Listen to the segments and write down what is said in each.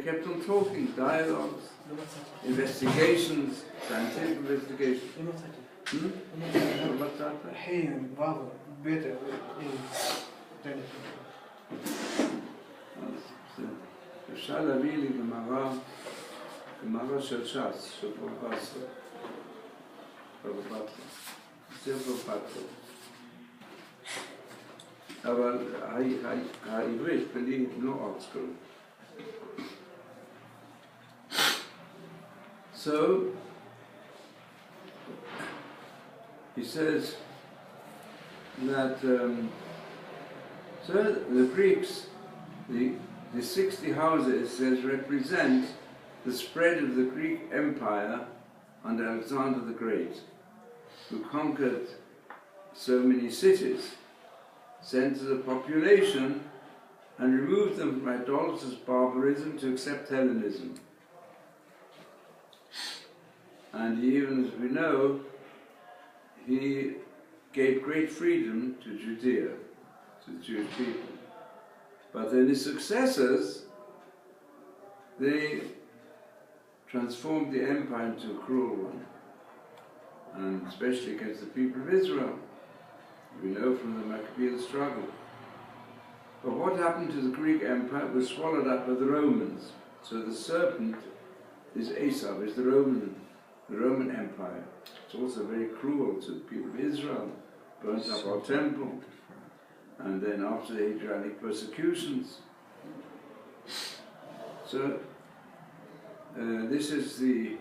kept on talking, dialogues, investigations, scientific investigations. الحين بعض بيته אפשר להביא לי גמרא של ש"ס, של פרופסור, ספר פרופסור. אבל העברית בלי לא ארצקול. So, he says that so the Greeks, the 60 houses, says, represent the spread of the Greek Empire under Alexander the Great, who conquered so many cities, centers of population, and removed them from idolatrous barbarism to accept Hellenism. And even, as we know, he gave great freedom to Judea, to the Jewish people. But then his successors, they transformed the empire into a cruel one, and especially against the people of Israel. We know from the Maccabean struggle. But what happened to the Greek Empire was swallowed up by the Romans. So the serpent is Esau, is the Roman Empire. It's also very cruel to the people of Israel, burnt up our temple, and then after the Adriatic persecutions. So this is the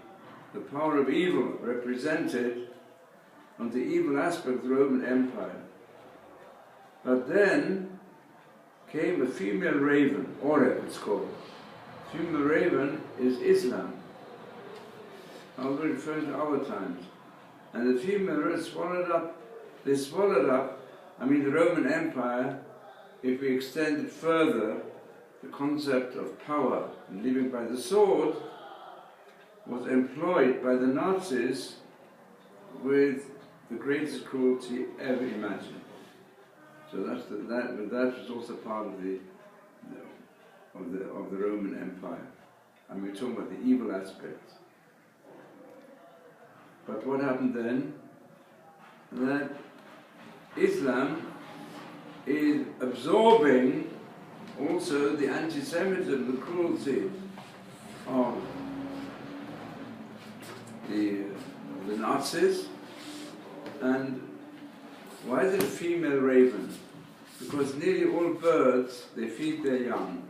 power of evil represented on the evil aspect of the Roman Empire. But then came a female raven, Oreb it's called. Female raven is Islam. I'll refer to our times. And the female raven they swallowed up, the Roman Empire, if we extend it further, the concept of power and living by the sword was employed by the Nazis with the greatest cruelty ever imagined. So that was also part of the Roman Empire. And we're talking about the evil aspects. But what happened then? That Islam is absorbing also the anti-Semitism, the cruelty of the Nazis. And why is it a female raven? Because nearly all birds, they feed their young.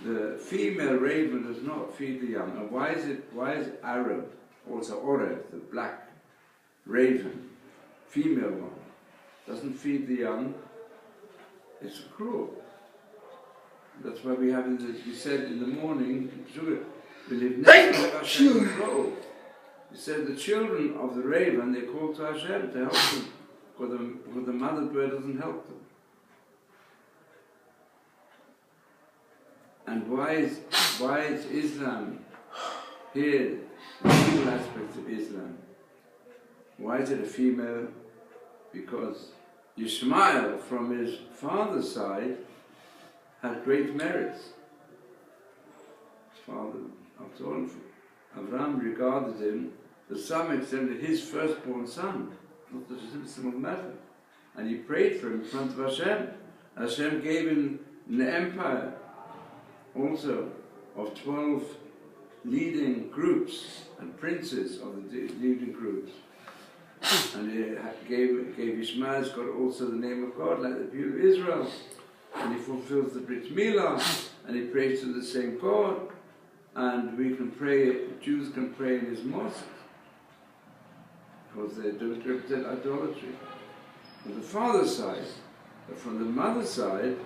The female raven does not feed the young. And why is Arab, also Oreb, the black raven, female one, doesn't feed the young? It's cruel. That's why we have, we said in the morning, we live next to Hashem. He said the children of the raven, they call to Hashem to help them, because the mother bird doesn't help them. And why is Islam here, the evil aspects of Islam? Why is it a female? Because Ishmael, from his father's side, had great merits. His father, after all, Abraham regarded him to some extent as his firstborn son, not such a simple matter. And he prayed for him in front of Hashem. Hashem gave him an empire also of 12 leading groups and princes of the leading groups. And he gave Ishmael's God also the name of God, like the people of Israel. And he fulfills the Brit Milah, and he prays to the same God. And we can pray, Jews can pray in his mosque, because they don't represent idolatry. On the father's side, but from the mother's side,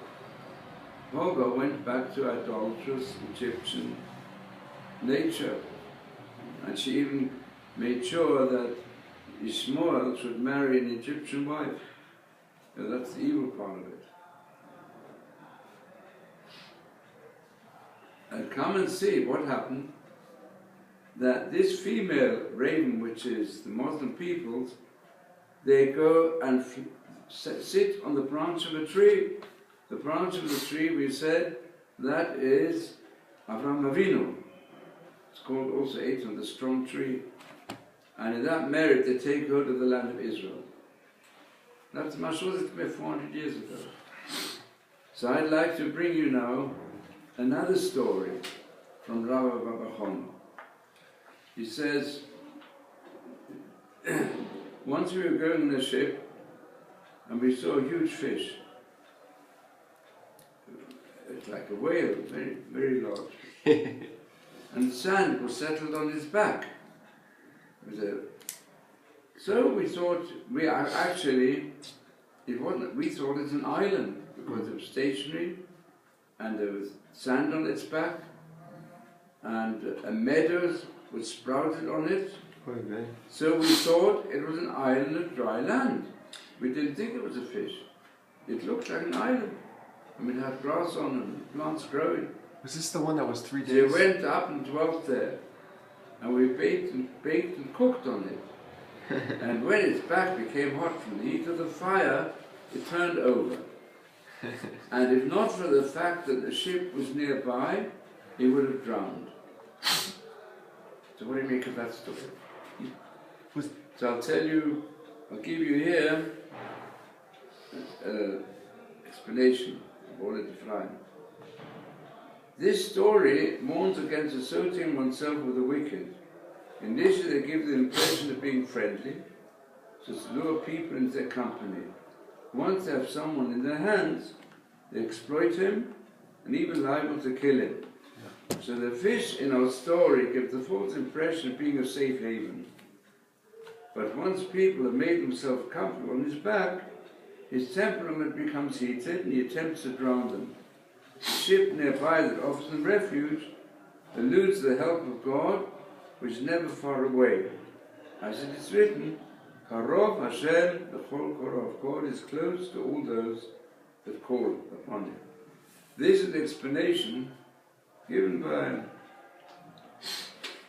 Hagar went back to idolatrous Egyptian nature. And she even made sure that Ishmael should marry an Egyptian wife. And that's the evil part of it. And come and see what happened, that this female raven, which is the Muslim peoples, they go and sit on the branch of a tree. The branch of the tree, we said, that is Avraham Avinu. It's called also Eitan, the strong tree. And in that merit they take hold of the land of Israel. That's Mashal 400 years ago. So I'd like to bring you now another story from Rabbi Baba Chono. He says, once we were going in a ship and we saw a huge fish. It's like a whale, very, very large. And sand was settled on his back. So we thought, we thought it was an island because it was stationary and there was sand on its back and meadows were sprouted on it. Okay. So we thought it was an island of dry land. We didn't think it was a fish. It looked like an island. I mean, it had grass on it and plants growing. Was this the one that was 3 days? They went up and dwelt there, and we baked and cooked on it. And when its back became hot from the heat of the fire, it turned over. And if not for the fact that the ship was nearby, it would have drowned. So what do you make of that story? So I'll give you here explanation of all it defined. This story warns against associating oneself with the wicked. Initially they give the impression of being friendly, so to lure people into their company. Once they have someone in their hands, they exploit him and even liable to kill him. So the fish in our story gives the false impression of being a safe haven. But once people have made themselves comfortable on his back, his temperament becomes heated and he attempts to drown them. The ship nearby that offers them refuge alludes to the help of God, which is never far away. As it is written, Karov Hashem B'chol Korov. God is close to all those that call upon him. This is the explanation given by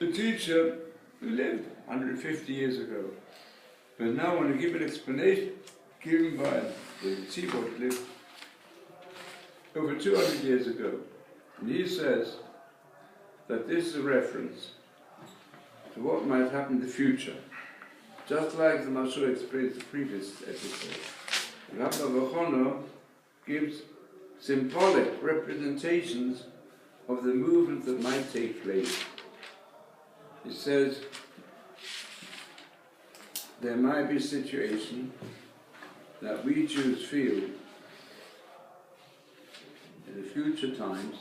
a teacher who lived 150 years ago. But now I want to give an explanation given by the Tzibor who lived over 200 years ago. And he says that this is a reference to what might happen in the future. Just like the Mashal explained in the previous episode. Rabbi Chono gives symbolic representations of the movement that might take place. He says there might be a situation that we Jews feel in the future times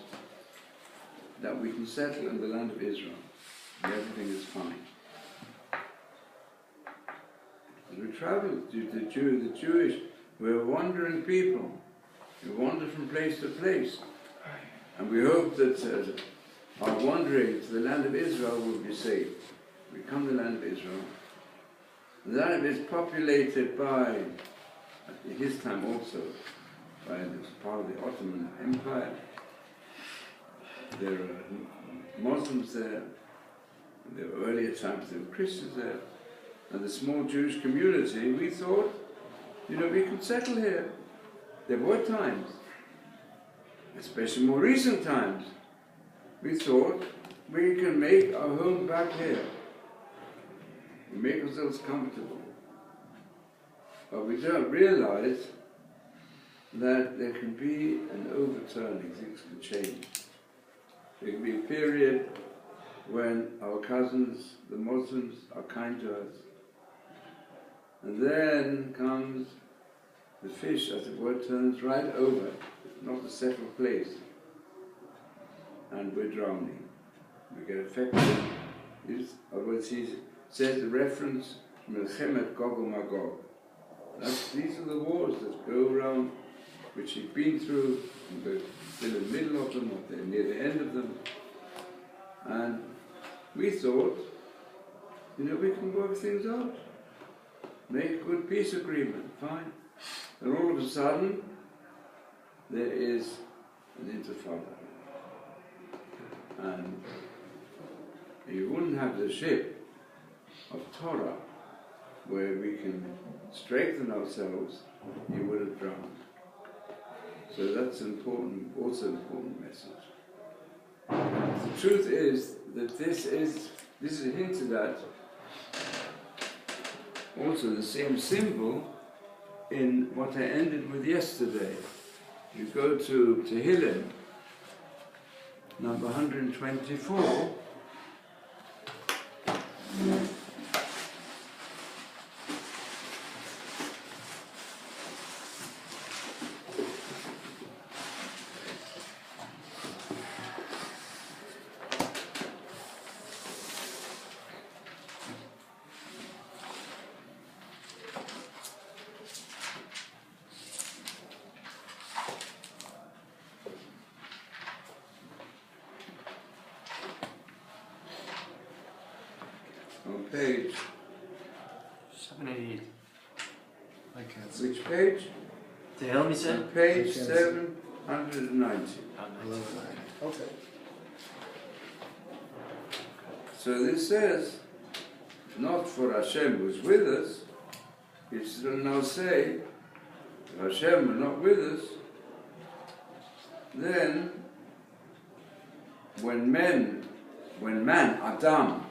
that we can settle in the land of Israel and everything is fine. As we travel, the Jewish, we're wandering people. We wander from place to place. And we hope that our wandering to the land of Israel will be safe. We come to the land of Israel. The land is populated by, at his time also, by this part of the Ottoman Empire. There are Muslims there. There were earlier times there were Christians there. And the small Jewish community, we thought, we could settle here. There were times, especially more recent times, we thought we can make our home back here. We make ourselves comfortable. But we don't realize that there can be an overturning, things can change. There can be a period when our cousins, the Muslims, are kind to us. And then comes the fish, as it were, turns right over, not a settled place. And we're drowning. We get affected. He says the reference from Melchemet Gog and Magog. These are the wars that go around, which he'd been through, and we're still in the middle of them, or they're near the end of them. And we thought, we can work things out. Make a good peace agreement, fine. And all of a sudden, there is an intifada. And you wouldn't have the ship of Torah where we can strengthen ourselves, you would have drowned. So that's also an important message. The truth is that this is hinted at also the same symbol in what I ended with yesterday. You go to Tehillim, number 124. On page, 788. I can't see. which page? Tehillim, you On said? page Okay. 790. Okay. So this says, if not for Hashem who's with us, it will now say, if Hashem were not with us, then when man, Adam,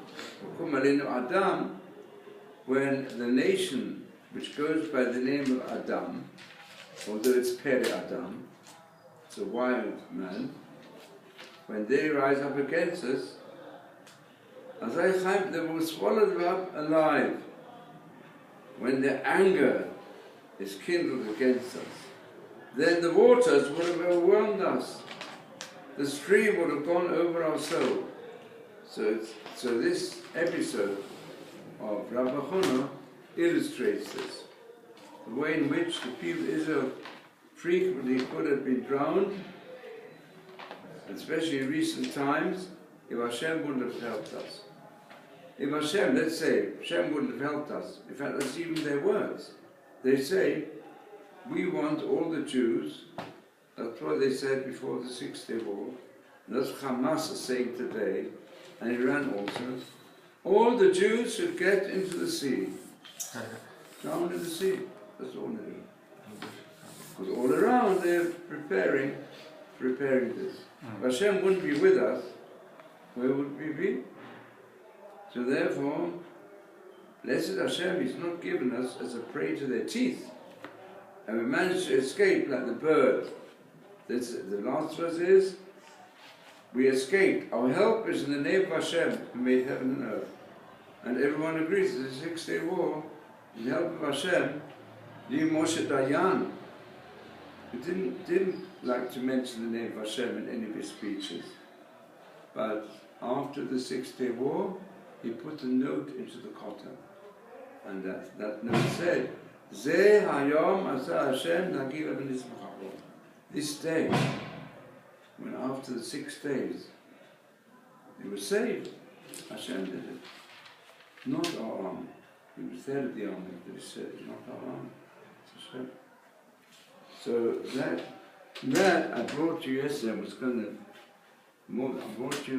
Adam, when the nation which goes by the name of Adam, although it's Peri Adam, it's a wild man, when they rise up against us, they will swallow them up alive. When their anger is kindled against us, then the waters would have overwhelmed us. The stream would have gone over our soul. So this episode of Rabbi Chono illustrates this. The way in which the people of Israel frequently could have been drowned, especially in recent times, if Hashem wouldn't have helped us. If Hashem, let's say, Hashem wouldn't have helped us, in fact that's even their words. They say, we want all the Jews, that's what they said before the Six-Day War, and that's what Hamas is saying today, and Iran also, all the Jews should get into the sea. Down in the sea, that's all they do. Because all around they're preparing this. If Hashem wouldn't be with us, where would we be? So therefore, blessed Hashem is not given us as a prey to their teeth. And we managed to escape like the bird. The last verse is, we escaped. Our help is in the name of Hashem, who made heaven and earth. And everyone agrees, the Six-Day War, in the help of Hashem, Li Moshe Dayan, who didn't like to mention the name of Hashem in any of his speeches. But after the Six-Day War, he put a note into the Kotel. And that note said, Zeh hayom asa Hashem nagila v'nizmachalo. This day, when after the 6 days, they were saved, Hashem did it. Not our army. He was there at the army, but he said, not our army. It's Hashem. So that I brought you yesterday. I brought you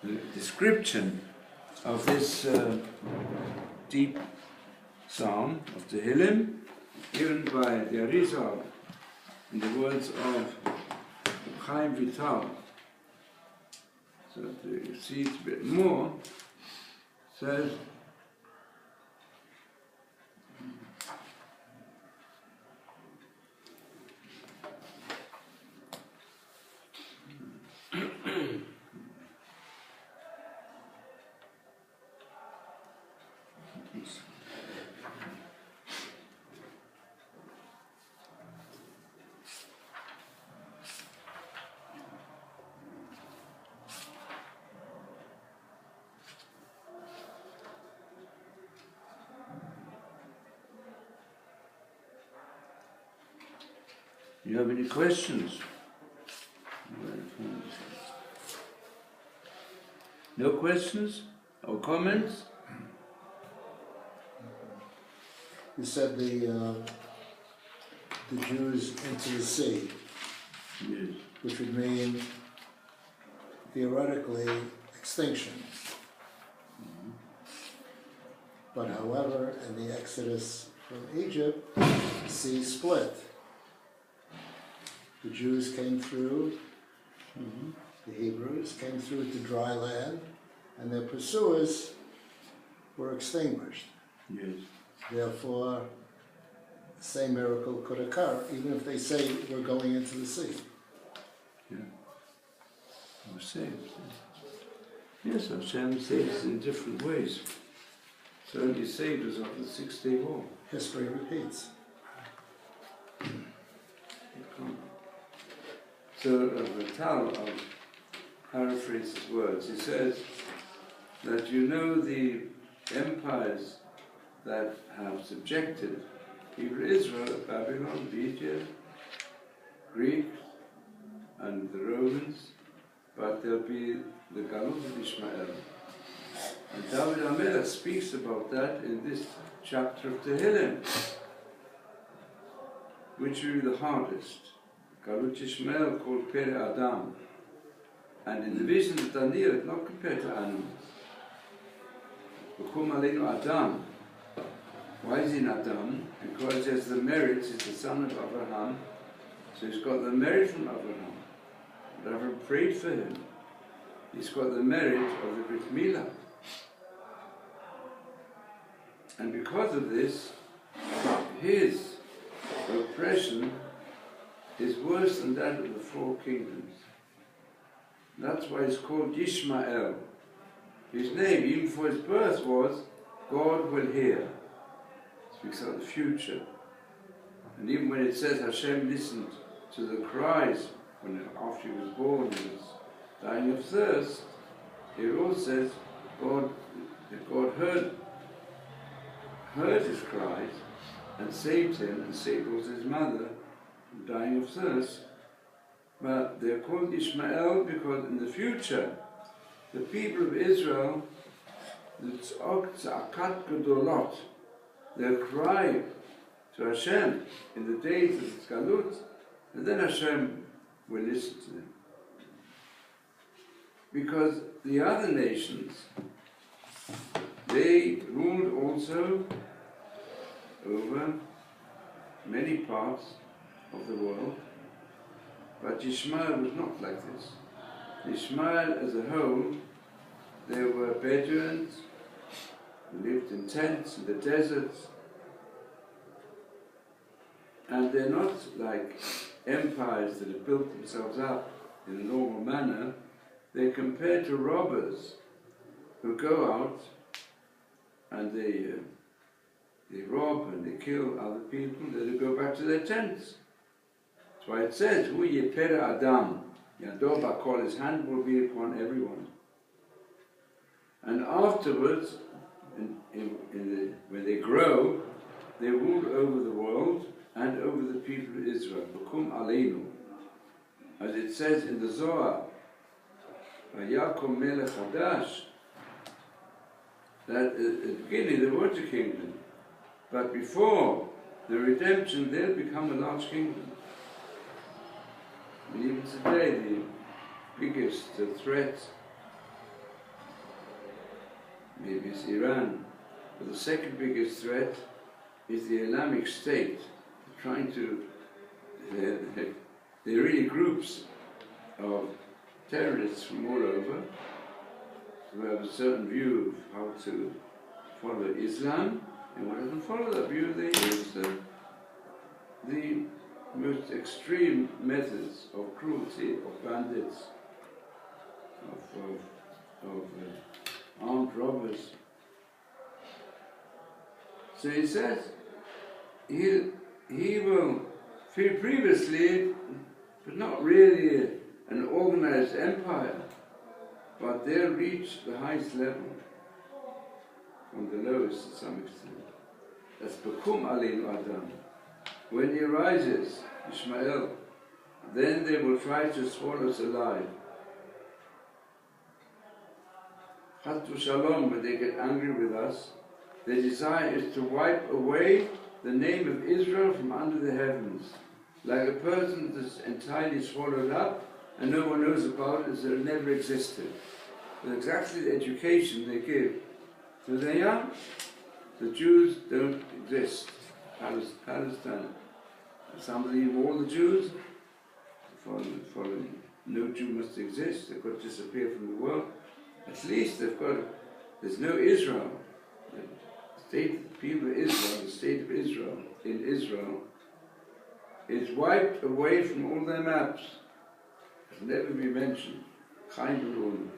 the description of this deep psalm of Tehillim, given by the Arizal in the words of Chaim Vital. So to see it a bit more, says, you have any questions? No questions or comments? You said the Jews into the sea, Yes. which would mean theoretically extinction. But however, in the Exodus from Egypt, the sea split. The Jews came through the Hebrews, came through to dry land, and their pursuers were extinguished. Yes. Therefore, the same miracle could occur, even if they say we're going into the sea. Yeah. We're saved. Yes, Hashem saves in different ways. So He saved us of the 6-day war. History repeats. So Ratal paraphrases his words. He says that you know the empires that have subjected Hebrew Israel, Babylon, Lydia, Greeks, and the Romans, but there'll be the Galut of Ishmael. And David HaMelech speaks about that in this chapter of Tehillim, which will be the hardest. Galut Ishmael called Pere Adam. And in the vision of Daniel, it's not compared to animals. B'kum aleinu Adam. Why is he an Adam? Because he has the merits, he's the son of Abraham, so he's got the merit from Abraham. And Abraham prayed for him. He's got the merit of the Brit Milah. And because of this, his oppression is worse than that of the 4 kingdoms. That's why he's called Yishmael. His name, even for his birth, was God will hear. Speaks of the future. And even when it says Hashem listened to the cries after he was born, he was dying of thirst, it also says that God heard his cries and saved him, and saved also his mother from dying of thirst. But they're called Ishmael because in the future, the people of Israel, the Tza'akat Gedolot, they'll cry to Hashem in the days of the Galut, and then Hashem will listen to them. Because the other nations, they ruled also over many parts of the world, but Ishmael was not like this. Ishmael as a whole, there were Bedouins who lived in tents in the deserts, and they're not like empires that have built themselves up in a normal manner. They're compared to robbers who go out and they rob and they kill other people, then they go back to their tents. That's why it says, Hu Yepere Adam, Yado Bakol, his hand will be upon everyone. And afterwards, when they grow, they rule over the world and over the people of Israel. B'kum aleinu. As it says in the Zohar, Vayakom Melech Hadash, that at the beginning there was a kingdom, but before the redemption they'll become a large kingdom. And even today the biggest threat maybe is Iran, but the second biggest threat is the Islamic State, trying to, they're really groups of terrorists from all over who have a certain view of how to follow Islam, and when they don't follow that view, they use the most extreme methods of cruelty, of bandits, of armed robbers. So he says, he will feel previously, but not really an organized empire, but they'll reach the highest level from the lowest to some extent. That's B'kum Aleinu Adam. When he arises, Ishmael, then they will try to swallow us alive. Chas Shalom, when they get angry with us, their desire is to wipe away the name of Israel from under the heavens, like a person that's entirely swallowed up and no one knows about it as though it never existed. That's exactly the education they give to the young. The Jews don't exist. Palestine. Somebody, all the Jews, follow me. no Jew must exist, they've got to disappear from the world. At least there's no Israel. The people of Israel, the state of Israel, in Israel, is wiped away from all their maps. It'll never be mentioned. Chaim Berun.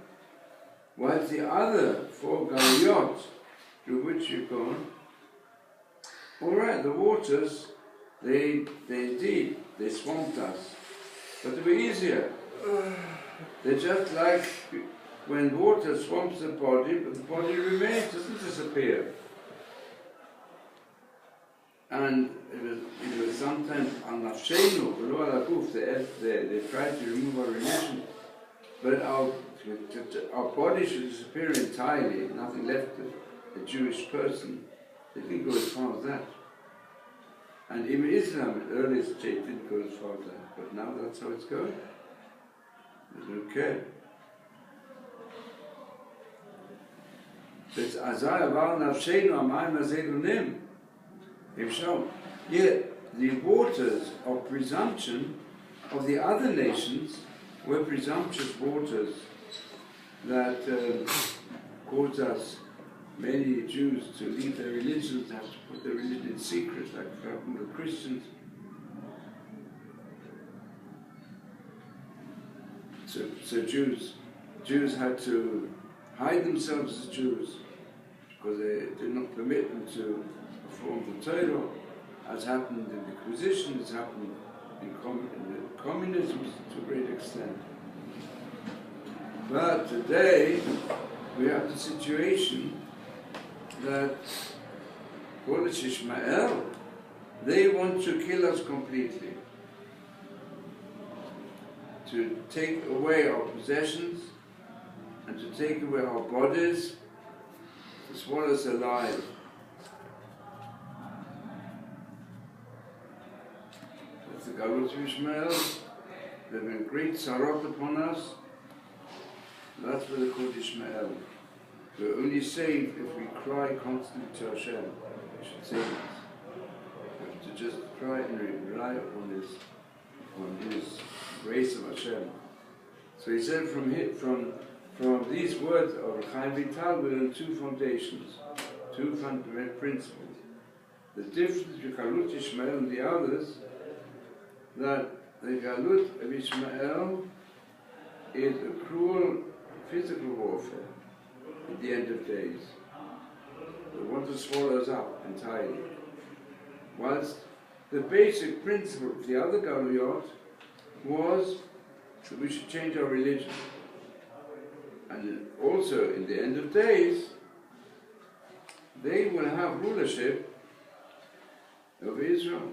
Whilst the other 4 galuyot through which you've gone, all right, the waters, they swamped us, but they were easier. They're just like when water swamps the body, but the body remains, doesn't disappear. And it was sometimes al nafshenu, below al aguf, they tried to remove our religion, but our body should disappear entirely, nothing left of a Jewish person. They didn't go as far as that. And even Islam at the earliest stage didn't go as far as that, but now that's how it's going. There's no care. So it's Azai aval nafshenu amayim azelunim. Yet the waters of presumption of the other nations were presumptuous waters that caused us, many Jews, to leave their religions, have to put their religion in secret, like the Christians. So Jews had to hide themselves as Jews because they did not permit them to perform the Torah, as happened in the Inquisition, as happened in communism to a great extent. But today we have the situation that Kodesh Ishmael, they want to kill us completely, to take away our possessions and to take away our bodies, to swallow us alive. That's the Galut of Ishmael. There have been great sarot upon us. That's what they call Ishmael. We're only saved if we cry constantly to Hashem. He should save us. We have to just cry and rely on His grace of Hashem. So he said from these words of Chaim Vital, we learn 2 foundations, 2 fundamental principles. The difference between Galut Ishmael and the others, that the Galut of Ishmael is a cruel physical warfare at the end of days. They want to swallow us up entirely. Whilst the basic principle of the other Galuyot was that we should change our religion. And also, in the end of days, they will have rulership over Israel.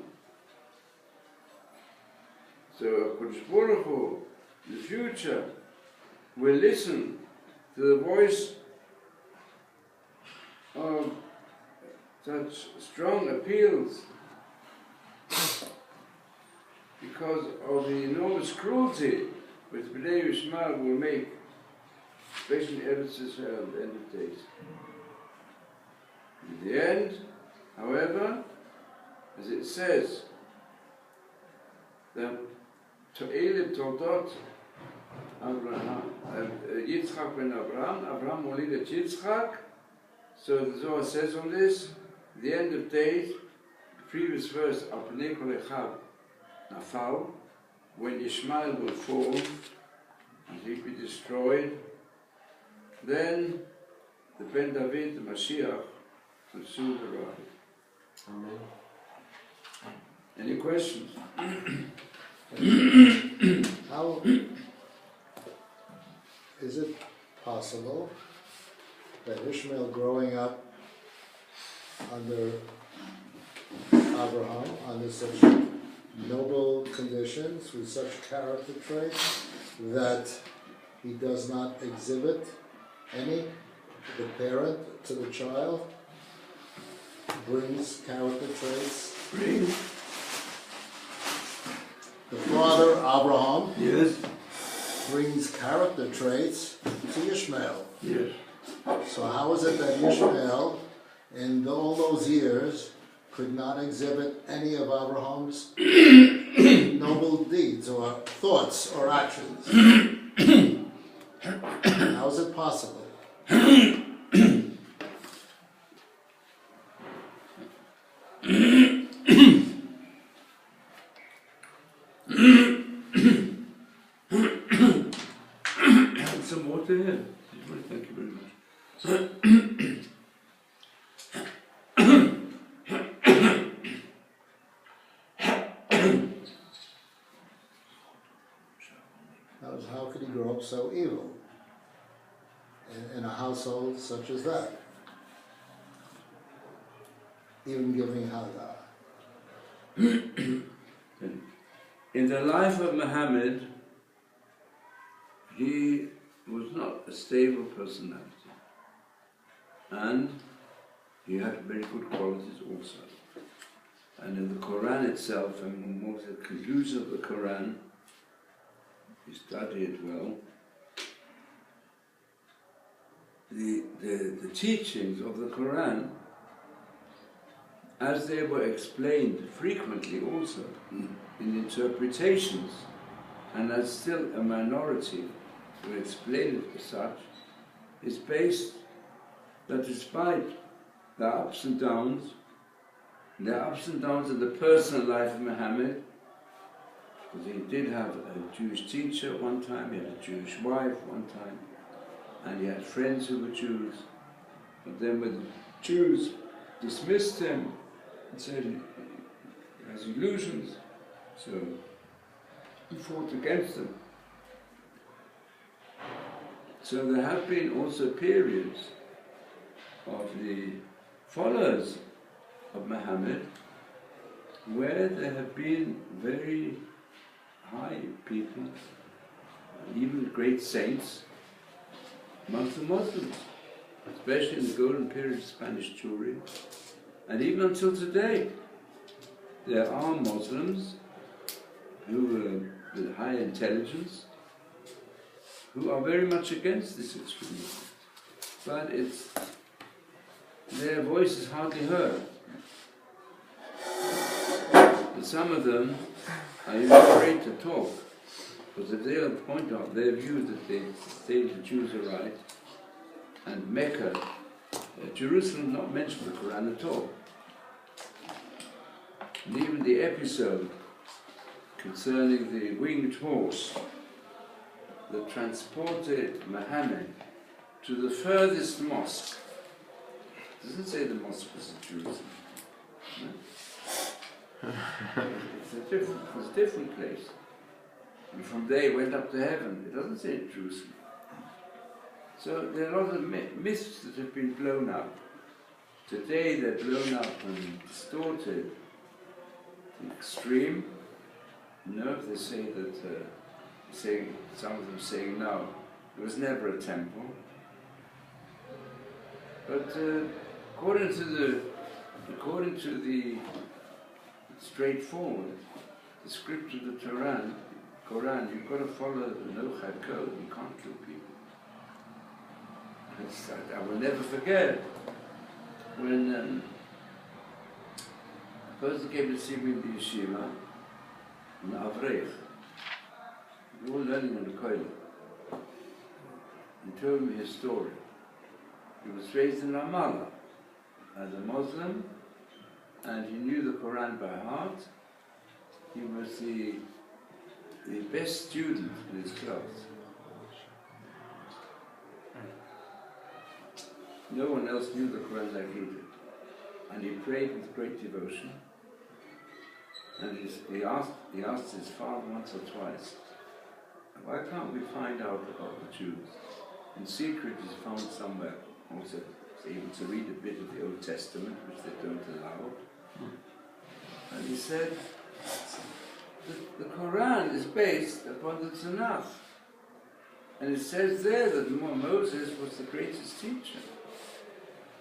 So HaKadosh Baruch Hu, in the future, will listen to the voice of such strong appeals because of the enormous cruelty which Bnei Ishmael will make, especially in Eretz Israel at the end of days. In the end, however, as it says, that To'elim Toldot Abraham, Yitzchak ben Abraham, Abraham molid Yitzchak. So the Zohar says on this, the end of days, the previous verse, Apnei kol echad nafal, when Ishmael will fall and he be destroyed, then the Ben David, the Mashiach, will soon arrive. Amen. Any questions? How is it possible that Ishmael, growing up under Abraham, under such noble conditions, with such character traits, that he does not exhibit any, the parent to the child brings character traits? The father, Abraham, Yes. brings character traits to Ishmael. Yes. So how is it that Ishmael, in all those years, could not exhibit any of Abraham's noble deeds or thoughts or actions. How is it possible? Some water here. Thank you very much. How could he grow up so evil in a household such as that? Even giving Hagar. In the life of Muhammad, he was not a stable personality, and he had very good qualities also. And in the Quran itself, and more the conclusion of the Quran, you study it well, the teachings of the Quran, as they were explained frequently also in interpretations, and as still a minority who explain it as such, is based that despite the ups and downs of the personal life of Muhammad, because he did have a Jewish teacher one time, he had a Jewish wife one time, and he had friends who were Jews, but then when the Jews dismissed him and said he has illusions, so he fought against them. So there have been also periods of the followers of Muhammad where there have been very high people, even great saints, amongst the Muslims, especially in the golden period of Spanish Jewry. And even until today, there are Muslims who with high intelligence who are very much against this extremism. But their voice is hardly heard. And some of them are even afraid to talk, because if they'll point out their view that they say the Jews are right, and Mecca, Jerusalem not mentioned in the Quran at all. And even the episode concerning the winged horse that transported Muhammad to the furthest mosque. It doesn't say the mosque was in Jerusalem. No? It's a different place. And from there it went up to heaven. It doesn't say Jerusalem. So there are a lot of myths that have been blown up. Today they're blown up and distorted to the extreme. You know, if they say that, some of them saying no, there was never a temple. But according to the straightforward, the script of the Quran, you've got to follow the no-chad code. You can't kill people. I will never forget when a person came to see me in the yeshiva, an Avrech. We were all learning in the kollel. He told me his story. He was raised in Ramallah as a Muslim, and he knew the Quran by heart. He was the best student in his class. No one else knew the Quran like he did. And he prayed with great devotion. And he asked his father once or twice, why can't we find out about the Jews? In secret he's found somewhere also able to read a bit of the Old Testament, which they don't allow. And he said, the Quran is based upon the Tanakh. And it says there that Moses was the greatest teacher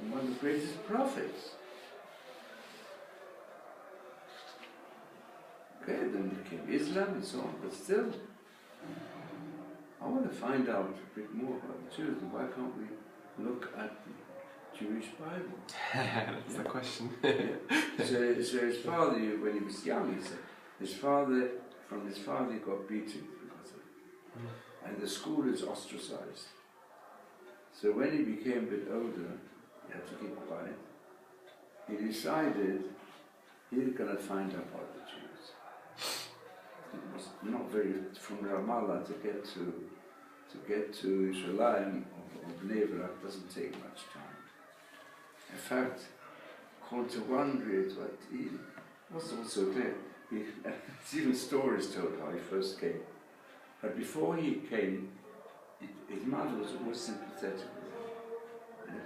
and one of the greatest prophets. Okay, then came Islam and so on, but still, I want to find out a bit more about the Jews, and why can't we look at the Jewish Bible? That's the question. So his father, when he was young, he said, his father from his father he got beaten because of it. And the school is ostracized. So when he became a bit older, he had to keep quiet. He decided he's going to find out about the Jews. It was not very, from Ramallah to get to Yerushalayim or Bnei Brak doesn't take much time. In fact, according to one read, he wasn't also clear. It's even stories told how he first came. But before he came, his mother was always sympathetic with him.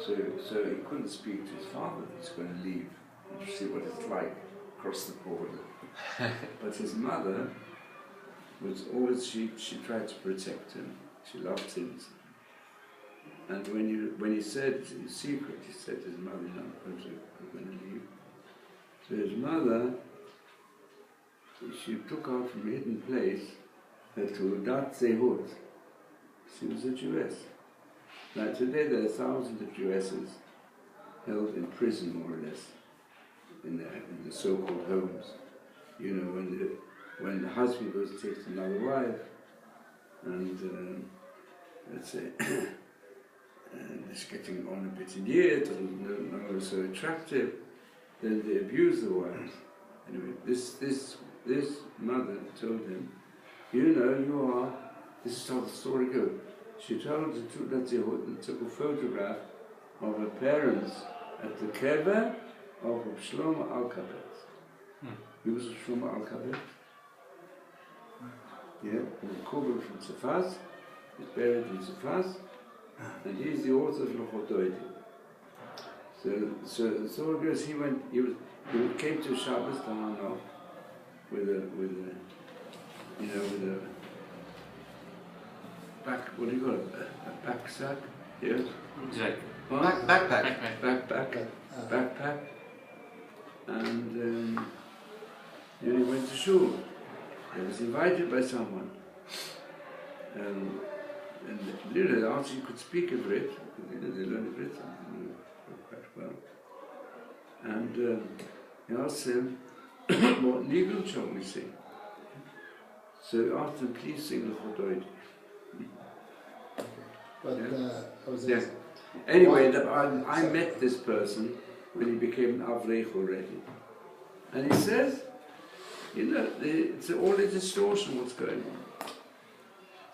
Yeah? So he couldn't speak to his father that he's going to leave and see what it's like across the border. But his mother was always, she tried to protect him. She loved him. And when he said in secret, he said to his mother, I'm going to leave. So his mother, she took out from a hidden place her Teudat Zehut. She was a Jewess. Now today there are thousands of Jewesses held in prison, more or less, in the so-called homes. You know, when the husband goes to take another wife, and let's say, and it's getting on a bit in years, doesn't no longer so attractive, then they abuse the wives. Anyway, this mother told him, you know, you are, this is how the story goes. She told the Teudat Zehut and took a photograph of her parents at the kever of Shlomo Alkabetz. He was Shlomo Alkabetz. Yeah, the Kubel from Tzefas, he's buried in Tzefas, and he's the author of Luchot Doedi. So the story goes, he came to Shabbos to Hanoch with a back, what do you call it? A backsack? Yeah? Exactly. Backpack. Backpack. And he went to shul. He was invited by someone. And they asked if he could speak Hebrew, because they learned Hebrew quite well. And he asked him, what Nigel shall we sing? So he asked him, please sing the Chodoid. But Yeah. I was Yeah. Anyway, I met this person when he became an Avrech already. And he says, you know, it's all a distortion what's going on.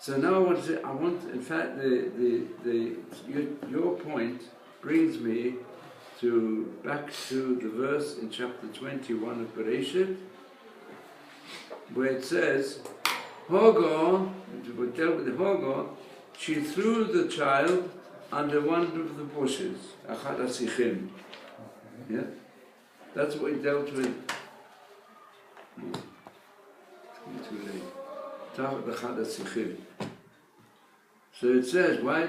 So now I want, in fact, your point brings me back to the verse in chapter 21 of Bereshit, where it says, Hagar, we dealt with the Hagar, she threw the child under one of the bushes, Achad HaSichim. Yeah? That's what we dealt with. It's too late. Tachat Achad HaSichim. So it says, why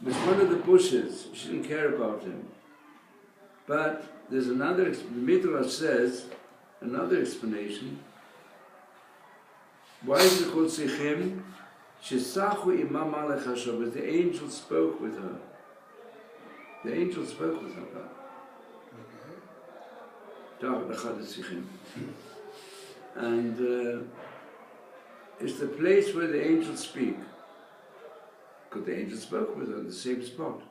with one of the bushes, she didn't care about him. But there's another, the Midrash says, another explanation. Why is it called Sichim? Shesachu imam alech HaShabbat. The angel spoke with her. The angel spoke with her. And it's the place where the angels speak. Because the angel spoke with her in the same spot.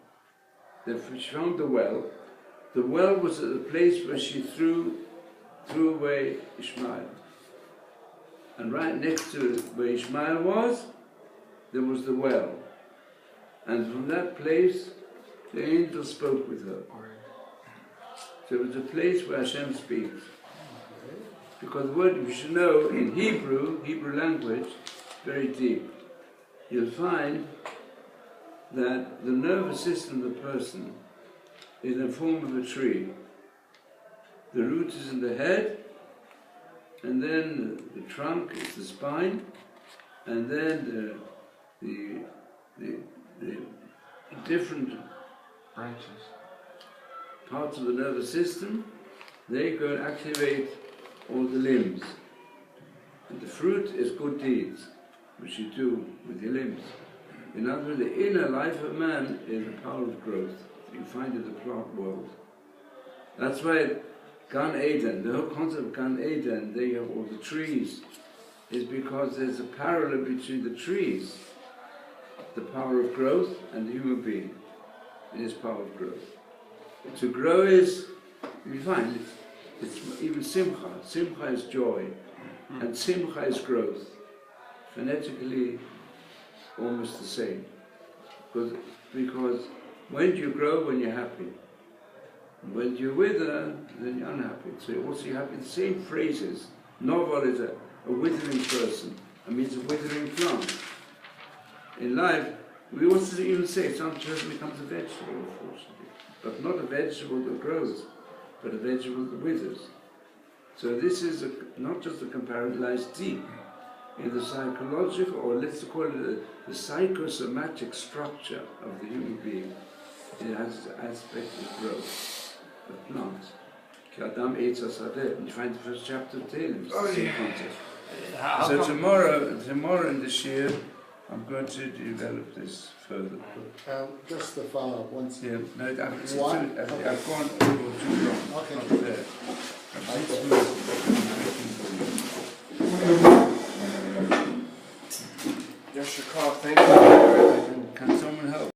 Then she found the well. The well was at the place where she threw away Ishmael. And right next to where Ishmael was, there was the well. And from that place, the angel spoke with her. So it was a place where Hashem speaks. Because the word, you should know, in Hebrew language, very deep, you'll find that the nervous system of the person is in the form of a tree. The root is in the head, and then the trunk is the spine, and then the different branches, parts of the nervous system, they go and activate all the limbs. And the fruit is good deeds, which you do with your limbs. In other words, the inner life of man is the power of growth. You find in the plant world. That's why Gan Eden, the whole concept of Gan Eden, there you have all the trees, is because there's a parallel between the trees, the power of growth, and the human being in his power of growth. To grow is, you find, it's even simcha. Simcha is joy, and simcha is growth. Phonetically, almost the same. Because when you grow, when you're happy. When you wither, then you're unhappy. So you have the same phrases. Novel is a withering person. It means a withering plant. In life, we also even say some person becomes a vegetable, unfortunately. But not a vegetable that grows, but a vegetable that withers. So this is not just a comparison, it lies deep in the psychological, or let's call it the psychosomatic structure of the human being. It has the aspect of growth, of plants. Ki Adam Eitz HaSadeh, and you find the first chapter of Tehillim, it's the same concept. So tomorrow in the Shir, I'm going to develop this further. Just to follow up, once. Yeah, no, I've One? gone over too long. Okay. Not fair. Yes, your call. Thank you. Can someone help?